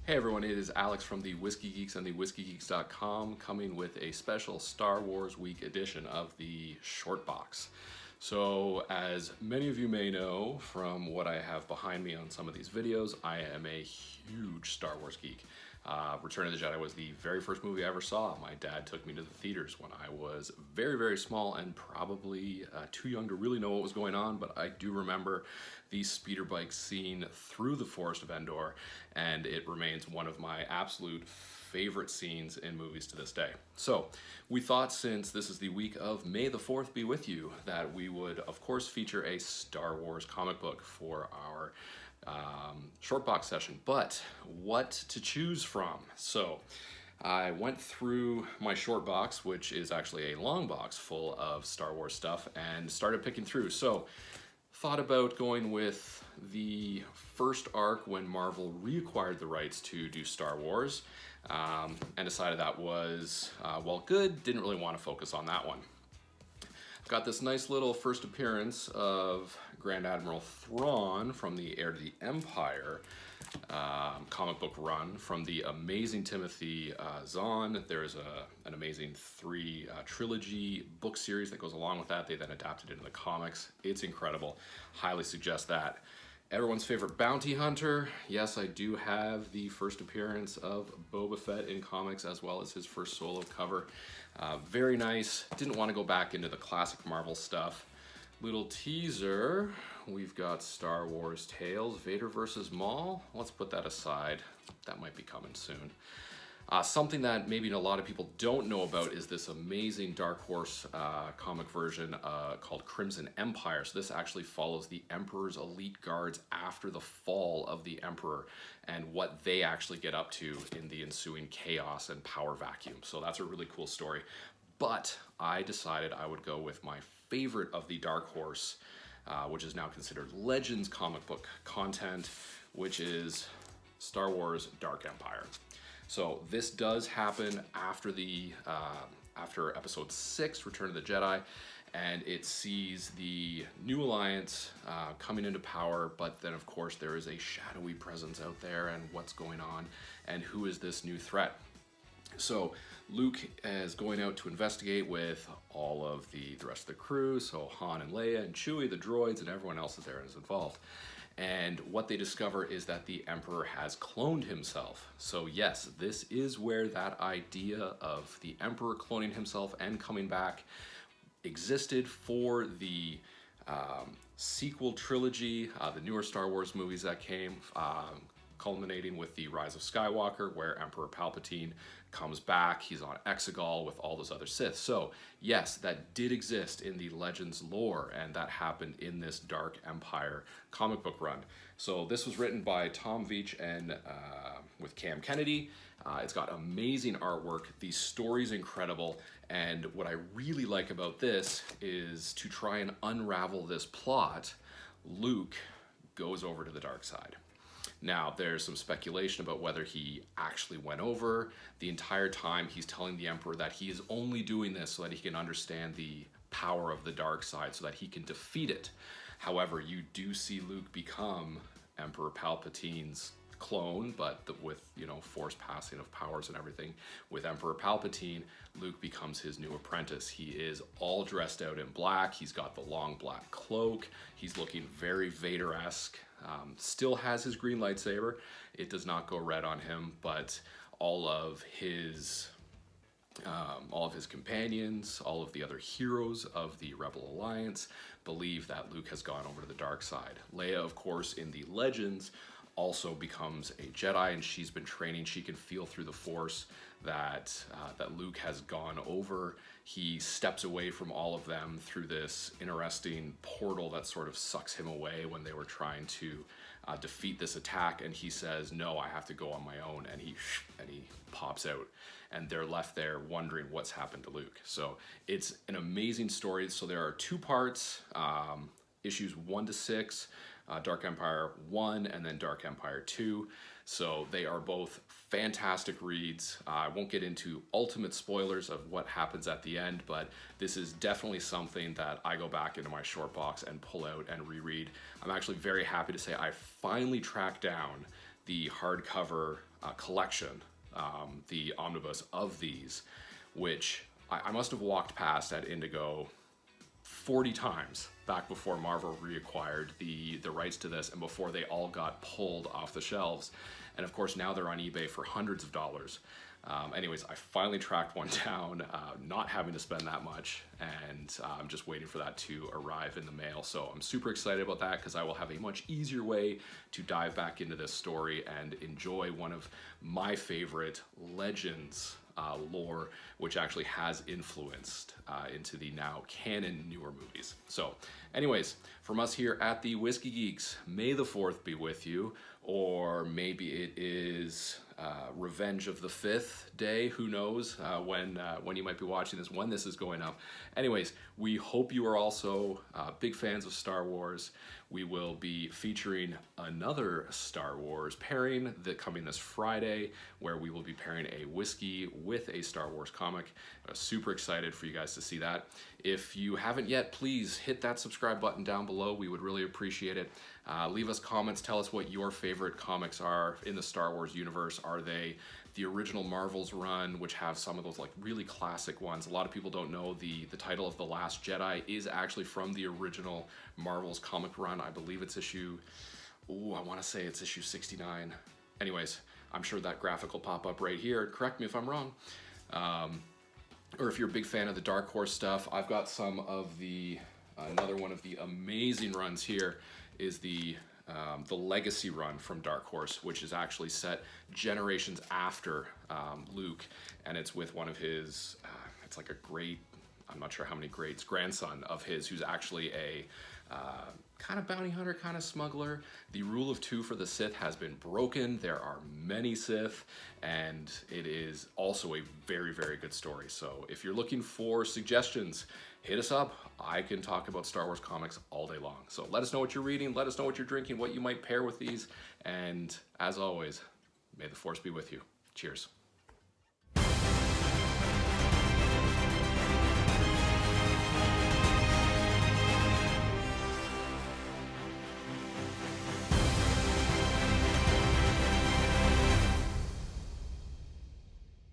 Hey everyone, it is Alex from the Whiskey Geeks and the whiskeygeeks.com coming with a special Star Wars Week edition of the Short Box. So, as many of you may know from what I have behind me on some of these videos, I am a huge Star Wars geek. Return of the Jedi was the very first movie I ever saw. My dad took me to the theaters when I was very, very small and probably too young to really know what was going on, but I do remember the speeder bike scene through the Forest of Endor, and it remains one of my absolute favorite scenes in movies to this day. So we thought, since this is the week of May the 4th be with you, that we would of course feature a Star Wars comic book for our short box session. But what to choose from? So I went through my short box, which is actually a long box full of Star Wars stuff, and started picking through. So thought about going with the first arc when Marvel reacquired the rights to do Star Wars, and decided that was, well, good. Didn't really want to focus on that one. Got this nice little first appearance of Grand Admiral Thrawn from the Heir to the Empire comic book run from the amazing Timothy Zahn. There's an amazing trilogy book series that goes along with that. They then adapted it into the comics. It's incredible. Highly suggest that. Everyone's favorite bounty hunter. Yes, I do have the first appearance of Boba Fett in comics, as well as his first solo cover. Very nice. Didn't want to go back into the classic Marvel stuff. Little teaser. We've got Star Wars Tales, Vader versus Maul. Let's put that aside. That might be coming soon. Something that maybe a lot of people don't know about is this amazing Dark Horse comic version called Crimson Empire. So this actually follows the Emperor's elite guards after the fall of the Emperor and what they actually get up to in the ensuing chaos and power vacuum. So that's a really cool story. But I decided I would go with my favorite of the Dark Horse, which is now considered Legends comic book content, which is Star Wars Dark Empire. So this does happen after after Episode 6, Return of the Jedi, and it sees the New Alliance coming into power, but then of course there is a shadowy presence out there, and what's going on, and who is this new threat? So Luke is going out to investigate with all of the rest of the crew, so Han and Leia and Chewie, the droids, and everyone else is there and is involved. And what they discover is that the Emperor has cloned himself. So yes, this is where that idea of the Emperor cloning himself and coming back existed for the sequel trilogy, the newer Star Wars movies that came, culminating with the Rise of Skywalker, where Emperor Palpatine comes back. He's on Exegol with all those other Sith. So yes, that did exist in the Legends lore, and that happened in this Dark Empire comic book run. So this was written by Tom Veitch and with Cam Kennedy. It's got amazing artwork. The story's incredible, and what I really like about this is, to try and unravel this plot, Luke goes over to the dark side. Now, there's some speculation about whether he actually went over. The entire time he's telling the Emperor that he is only doing this so that he can understand the power of the dark side, so that he can defeat it. However, you do see Luke become Emperor Palpatine's clone, but with, force passing of powers and everything. With Emperor Palpatine, Luke becomes his new apprentice. He is all dressed out in black. He's got the long black cloak. He's looking very Vader-esque. Still has his green lightsaber. It does not go red on him, but all of his companions, all of the other heroes of the Rebel Alliance believe that Luke has gone over to the dark side. Leia, of course, in the Legends, also becomes a Jedi, and she's been training. She can feel through the Force that Luke has gone over. He steps away from all of them through this interesting portal that sort of sucks him away when they were trying to defeat this attack, and he says, "No, I have to go on my own," and he pops out, and they're left there wondering what's happened to Luke. So it's an amazing story. So there are two parts, issues 1 to 6. Dark Empire 1 and then Dark Empire 2. So they are both fantastic reads. I won't get into ultimate spoilers of what happens at the end, but this is definitely something that I go back into my short box and pull out and reread. I'm actually very happy to say I finally tracked down the hardcover collection, the omnibus of these, which I must have walked past at Indigo 40 times back before Marvel reacquired the rights to this and before they all got pulled off the shelves. And of course now they're on eBay for hundreds of dollars. Anyways, I finally tracked one down, not having to spend that much, and I'm just waiting for that to arrive in the mail. So I'm super excited about that because I will have a much easier way to dive back into this story and enjoy one of my favorite legends lore, which actually has influenced into the now canon newer movies. So anyways, from us here at the Whiskey Geeks, may the 4th be with you, or maybe it is Revenge of the 5th day, who knows when you might be watching this, when this is going up. Anyways, we hope you are also big fans of Star Wars. We will be featuring another Star Wars pairing coming this Friday, where we will be pairing a whiskey with a Star Wars comic. Super excited for you guys to see that. If you haven't yet, please hit that subscribe button down below. We would really appreciate it. Leave us comments. Tell us what your favorite comics are in the Star Wars universe. Are they the original Marvel's run, which have some of those like really classic ones? A lot of people don't know the title of The Last Jedi is actually from the original Marvel's comic run. I believe it's issue, I want to say it's issue 69. Anyways, I'm sure that graphic will pop up right here. Correct me if I'm wrong. Or if you're a big fan of the Dark Horse stuff, I've got some of the, another one of the amazing runs here is the Legacy run from Dark Horse, which is actually set generations after Luke, and it's with one of his, it's like a great, I'm not sure how many greats, grandson of his, who's actually a kind of bounty hunter, kind of smuggler. The rule of 2 for the Sith has been broken. There are many Sith, and it is also a very, very good story. So if you're looking for suggestions, hit us up. I can talk about Star Wars comics all day long. So let us know what you're reading, let us know what you're drinking, what you might pair with these, and as always, may the Force be with you. Cheers.